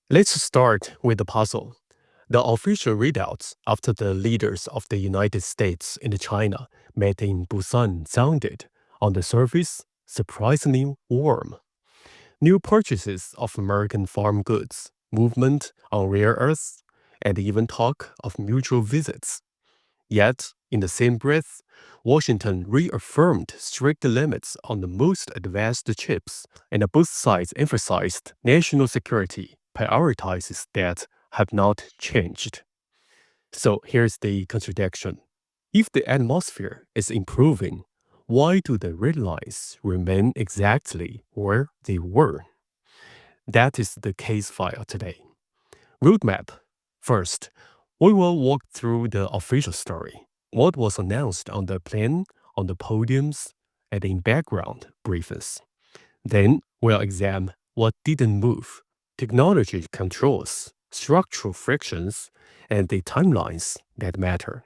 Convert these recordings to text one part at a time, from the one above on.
Let's start with the puzzle. The official readouts after the leaders of the United States and China met in Busan sounded, on the surface, surprisingly warm. New purchases of American farm goods, movement on rare earths, and even talk of mutual visits. Yet, in the same breath, Washington reaffirmed strict limits on the most advanced chips, and both sides emphasized national security prioritizes that have not changed. So here's the contradiction. If the atmosphere is improving, why do the red lines remain exactly where they were? That is the case file today. Roadmap. First, we will walk through the official story. What was announced on the plane, on the podiums, and in background briefings. Then we'll examine what didn't move, technology controls, structural frictions, and the timelines that matter.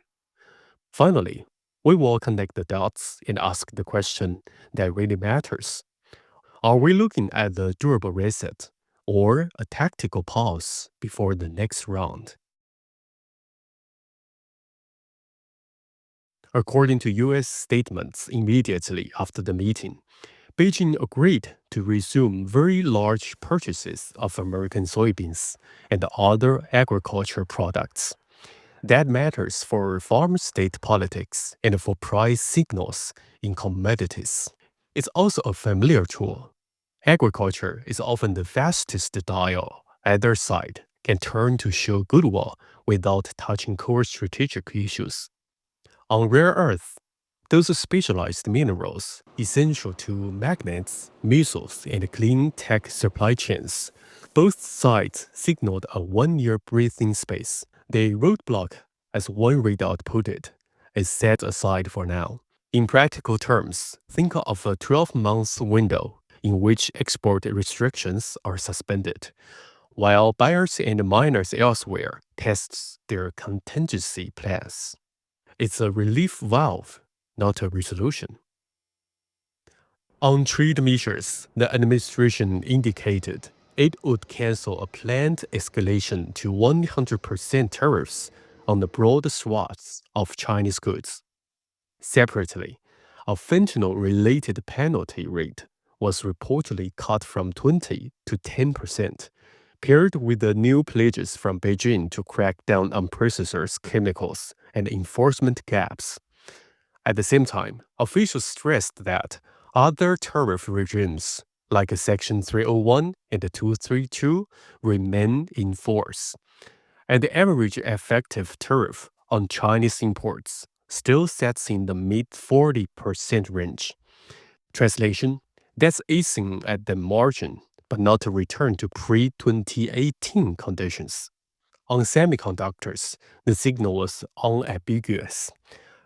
Finally, we will connect the dots and ask the question that really matters. Are we looking at the durable reset or a tactical pause before the next round? According to U.S. statements immediately after the meeting, Beijing agreed to resume very large purchases of American soybeans and other agriculture products. That matters for farm state politics and for price signals in commodities. It's also a familiar tool. Agriculture is often the fastest dial either side can turn to show goodwill without touching core strategic issues. On rare earth, those specialized minerals essential to magnets, missiles, and clean tech supply chains, both sides signaled a one-year breathing space. The roadblock, as one readout put it, is set aside for now. In practical terms, think of a 12-month window in which export restrictions are suspended, while buyers and miners elsewhere test their contingency plans. It's a relief valve, not a resolution. On trade measures, the administration indicated it would cancel a planned escalation to 100% tariffs on the broad swaths of Chinese goods. Separately, a fentanyl-related penalty rate was reportedly cut from 20 to 10%, paired with the new pledges from Beijing to crack down on processors' chemicals and enforcement gaps. At the same time, officials stressed that other tariff regimes, like Section 301 and 232, remain in force, and the average effective tariff on Chinese imports still sets in the mid 40% range. Translation: that's easing at the margin, but not a return to pre 2018 conditions. On semiconductors, the signal was unambiguous.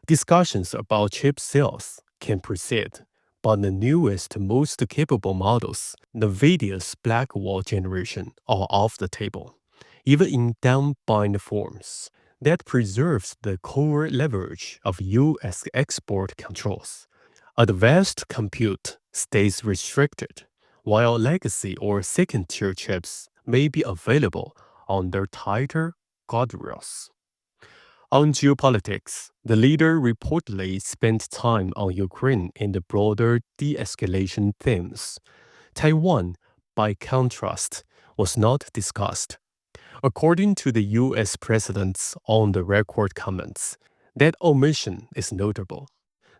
Discussions about chip sales can proceed, but the newest, most capable models, NVIDIA's Blackwell generation, are off the table, even in downbind forms. That preserves the core leverage of U.S. export controls. Advanced compute stays restricted, while legacy or second-tier chips may be available under tighter guardrails. On geopolitics, the leader reportedly spent time on Ukraine and the broader de-escalation themes. Taiwan, by contrast, was not discussed. According to the U.S. president's on-the-record comments, that omission is notable.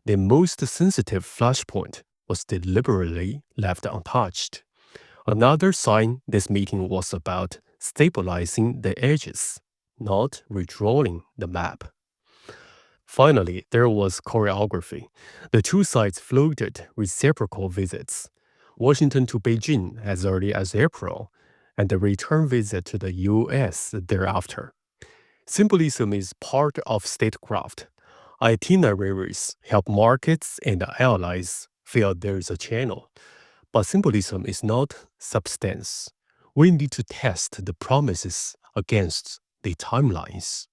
The most sensitive flashpoint was deliberately left untouched. Another sign this meeting was about stabilizing the edges, not redrawing the map. Finally, there was choreography. The two sides floated reciprocal visits. Washington to Beijing as early as April, and the return visit to the U.S. thereafter. Symbolism is part of statecraft. Itineraries help markets and allies feel there's a channel. But symbolism is not substance. We need to test the promises against the timelines.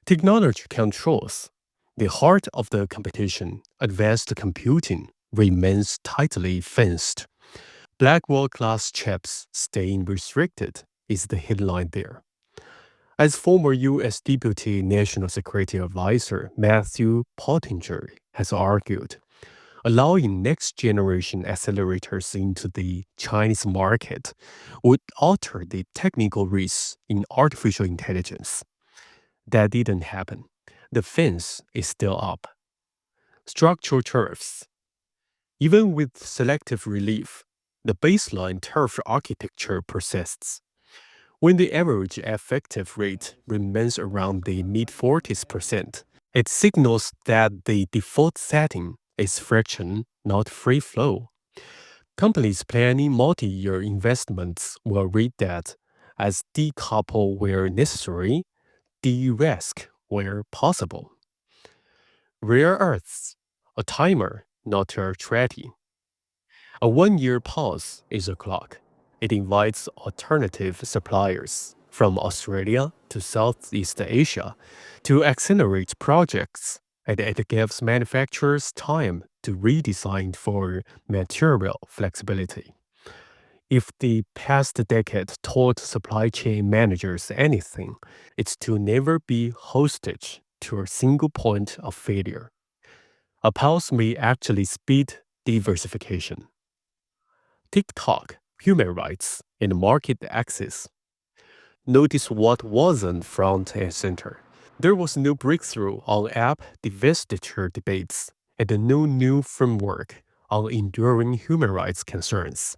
Technology controls. The heart of the competition, advanced computing, remains tightly fenced. Blackwell-class chips staying restricted is the headline there. As former U.S. Deputy National Security Advisor Matthew Pottinger has argued, allowing next-generation accelerators into the Chinese market would alter the technical risks in artificial intelligence. That didn't happen. The fence is still up. Structural tariffs. Even with selective relief, the baseline tariff architecture persists. When the average effective rate remains around the mid-40s%, it signals that the default setting is friction, not free flow. Companies planning multi-year investments will read that as decouple where necessary, de-risk where possible. Rare earths, a timer, not a treaty. A 1-year pause is a clock. It invites alternative suppliers from Australia to Southeast Asia to accelerate projects, and it gives manufacturers time to redesign for material flexibility. If the past decade taught supply chain managers anything, it's to never be hostage to a single point of failure. A pause may actually speed diversification. TikTok, human rights, and market access. Notice what wasn't front and center. There was no breakthrough on app divestiture debates and no new framework on enduring human rights concerns.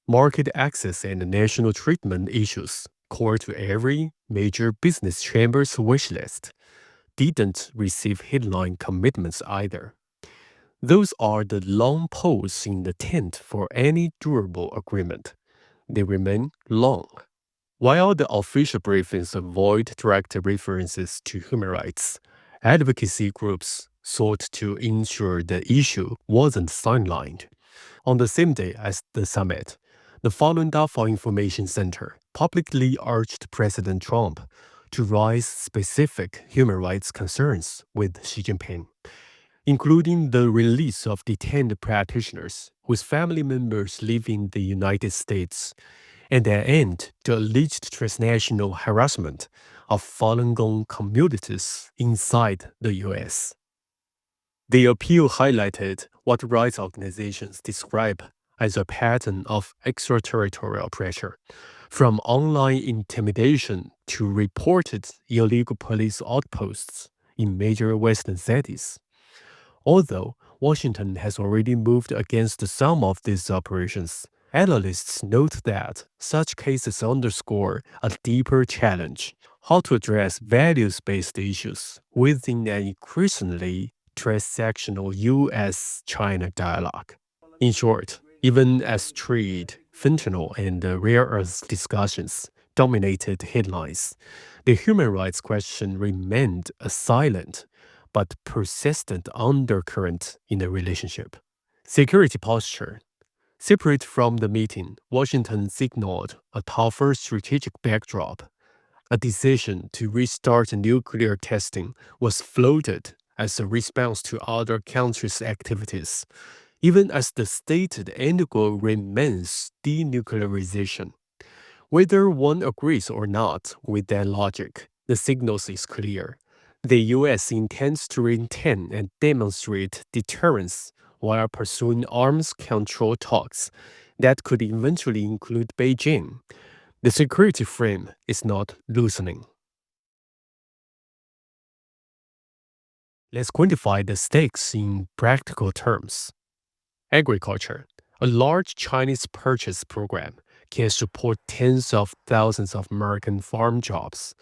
Market access and national treatment issues, core to every major business chamber's wish list, didn't receive headline commitments either. Those are the long poles in the tent for any durable agreement. They remain long. While the official briefings avoid direct references to human rights, advocacy groups sought to ensure the issue wasn't sidelined. On the same day as the summit, the Falun Dafa Information Center publicly urged President Trump to raise specific human rights concerns with Xi Jinping, including the release of detained practitioners whose family members live in the United States, and an end to alleged transnational harassment of Falun Gong communities inside the U.S. The appeal highlighted what rights organizations describe as a pattern of extraterritorial pressure, from online intimidation to reported illegal police outposts in major Western cities. Although Washington has already moved against some of these operations, analysts note that such cases underscore a deeper challenge: how to address values-based issues within an increasingly transactional U.S.-China dialogue. In short, even as trade, fentanyl, and rare earths discussions dominated headlines, the human rights question remained a silent but persistent undercurrent in the relationship. Security posture. Separate from the meeting, Washington signaled a tougher strategic backdrop. A decision to restart nuclear testing was floated as a response to other countries' activities, even as the stated end goal remains denuclearization. Whether one agrees or not with that logic, the signal is clear. The U.S. intends to retain and demonstrate deterrence while pursuing arms control talks that could eventually include Beijing. The security frame is not loosening. Let's quantify the stakes in practical terms. Agriculture. A large Chinese purchase program can support tens of thousands of American farm jobs,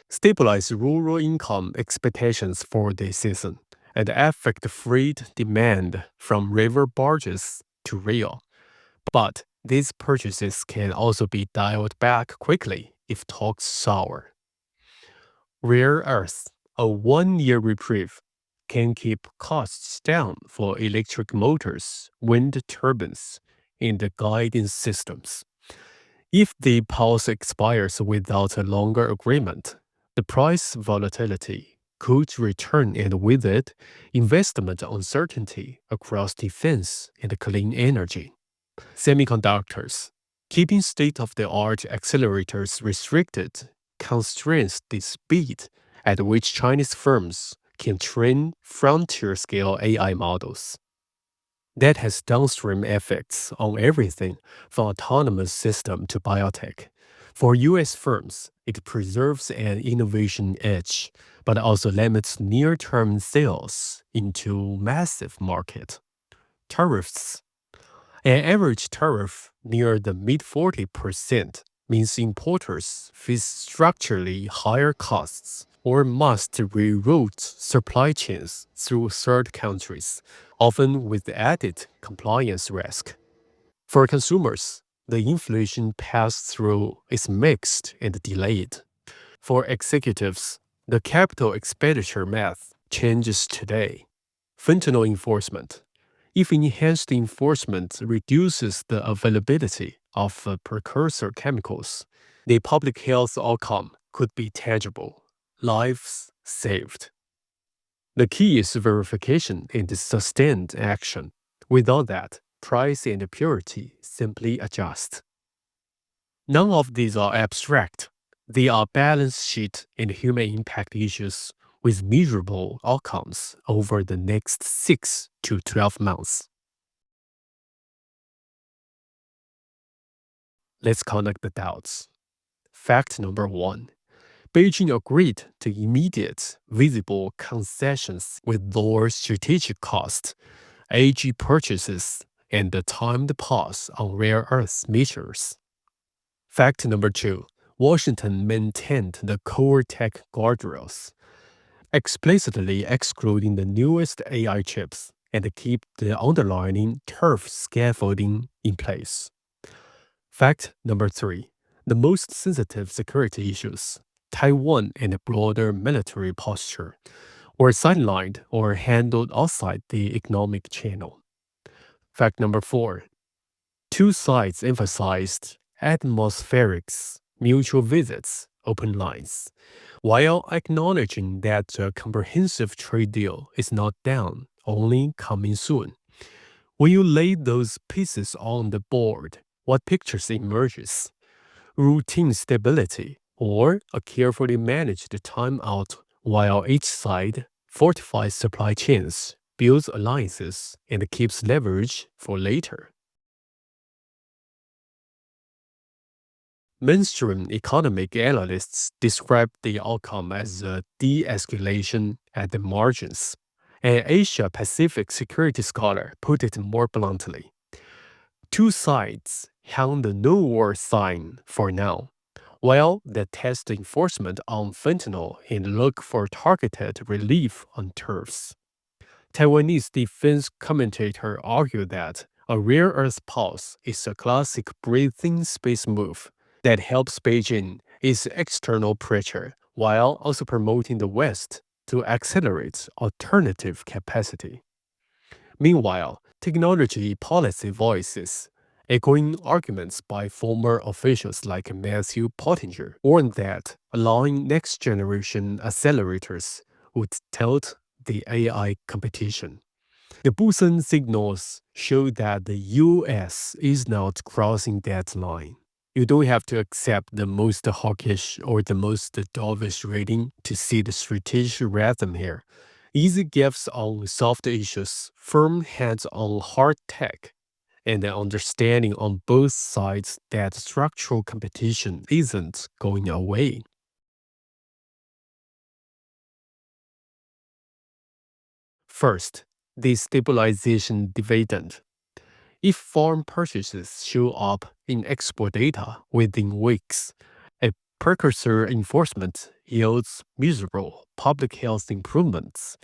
stabilize rural income expectations for the season, and affect freight demand from river barges to rail. But these purchases can also be dialed back quickly if talks sour. Rare earths, a 1-year reprieve, can keep costs down for electric motors, wind turbines, and the guidance systems. If the pause expires without a longer agreement, the price volatility could return, and with it, investment uncertainty across defense and clean energy. Semiconductors. Keeping state-of-the-art accelerators restricted constrains the speed at which Chinese firms can train frontier-scale AI models. That has downstream effects on everything from autonomous system to biotech. For US firms, it preserves an innovation edge, but also limits near-term sales into massive market. Tariffs. An average tariff near the mid-40% means importers face structurally higher costs or must reroute supply chains through third countries, often with added compliance risk. For consumers, the inflation pass-through is mixed and delayed. For executives, the capital expenditure math changes today. Fentanyl enforcement. If enhanced enforcement reduces the availability of precursor chemicals, the public health outcome could be tangible. Lives saved. The key is verification and sustained action. Without that, price and purity simply adjust. None of these are abstract. They are balance sheet and human impact issues with measurable outcomes over the next 6 to 12 months. Let's connect the dots. Fact number 1. Beijing agreed to immediate, visible concessions with lower strategic cost, AG purchases, and the timed pause on rare earth measures. Fact number 2. Washington maintained the core tech guardrails, explicitly excluding the newest AI chips and keep the underlying tariff scaffolding in place. Fact number 3. The most sensitive security issues, Taiwan and broader military posture, were sidelined or handled outside the economic channel. Fact number 4. Two sides emphasized atmospherics, mutual visits, open lines, while acknowledging that a comprehensive trade deal is not done, only coming soon. When you lay those pieces on the board, what pictures emerges? Routine stability or a carefully managed timeout while each side fortifies supply chains, builds alliances, and keeps leverage for later. Mainstream economic analysts describe the outcome as a de-escalation at the margins. An Asia-Pacific security scholar put it more bluntly. Two sides hang the no-war sign for now, while they test enforcement on fentanyl and look for targeted relief on tariffs. Taiwanese defense commentator argued that a rare earth pause is a classic breathing space move that helps Beijing ease external pressure while also promoting the West to accelerate alternative capacity. Meanwhile, technology policy voices, echoing arguments by former officials like Matthew Pottinger, warned that allowing next-generation accelerators would tilt the AI competition. The Busan signals show that the US is not crossing that line. You don't have to accept the most hawkish or the most dovish rating to see the strategic rhythm here. Easy gifts on soft issues, firm hands on hard tech, and an understanding on both sides that structural competition isn't going away. First, the stabilization dividend. If foreign purchases show up in export data within weeks, a precursor enforcement yields measurable public health improvements.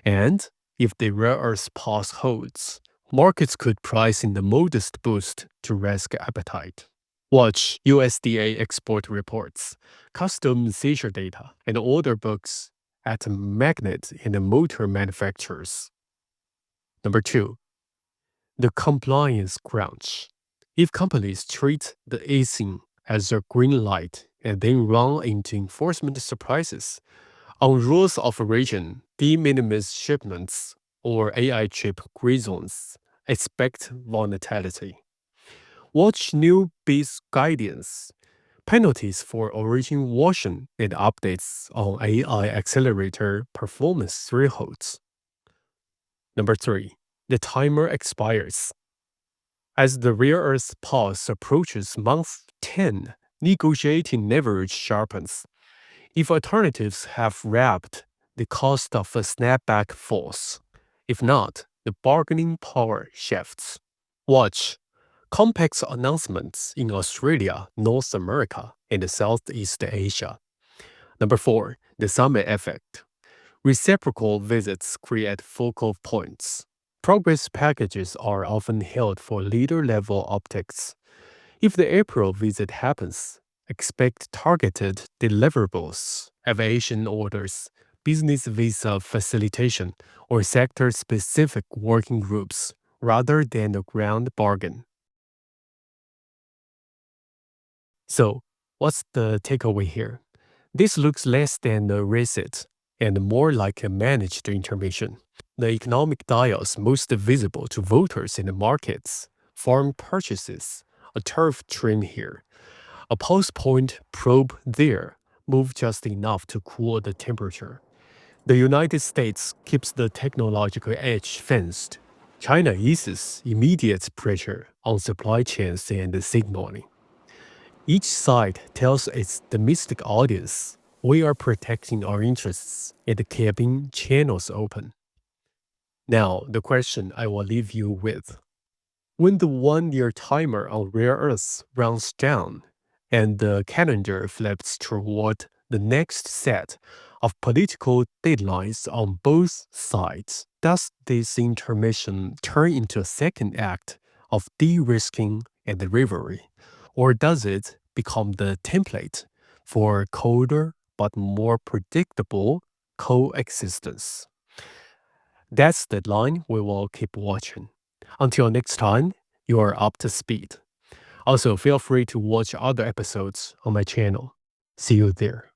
And if the rare earth pause holds, markets could price in the modest boost to risk appetite. Watch USDA export reports, custom seizure data, and order books at magnet and motor manufacturers. Number 2. The compliance crunch. If companies treat the easing as a green light and then run into enforcement surprises on rules of origin, de minimis shipments, or AI chip gray zones, expect volatility. Watch newbies guidance, penalties for origin washing, and updates on AI accelerator performance thresholds. Number 3. The timer expires. As the rare earth pause approaches month 10, negotiating leverage sharpens. If alternatives have wrapped, the cost of a snapback falls. If not, the bargaining power shifts. Watch complex announcements in Australia, North America, and Southeast Asia. Number 4. The summit effect. Reciprocal visits create focal points. Progress packages are often held for leader-level optics. If the April visit happens, expect targeted deliverables, aviation orders, business visa facilitation, or sector-specific working groups, rather than a ground bargain. So, what's the takeaway here? This looks less than a reset and more like a managed intervention. The economic dials most visible to voters in the markets, farm purchases, a tariff trend here, a pulse point probe there, move just enough to cool the temperature. The United States keeps the technological edge fenced. China eases immediate pressure on supply chains and signaling. Each side tells its domestic audience, we are protecting our interests and keeping channels open. Now, the question I will leave you with. When the 1-year timer on rare earths runs down and the calendar flips toward the next set of political deadlines on both sides, does this intermission turn into a second act of de-risking and rivalry? Or does it become the template for colder but more predictable coexistence? That's the line we will keep watching. Until next time, you are up to speed. Also, feel free to watch other episodes on my channel. See you there.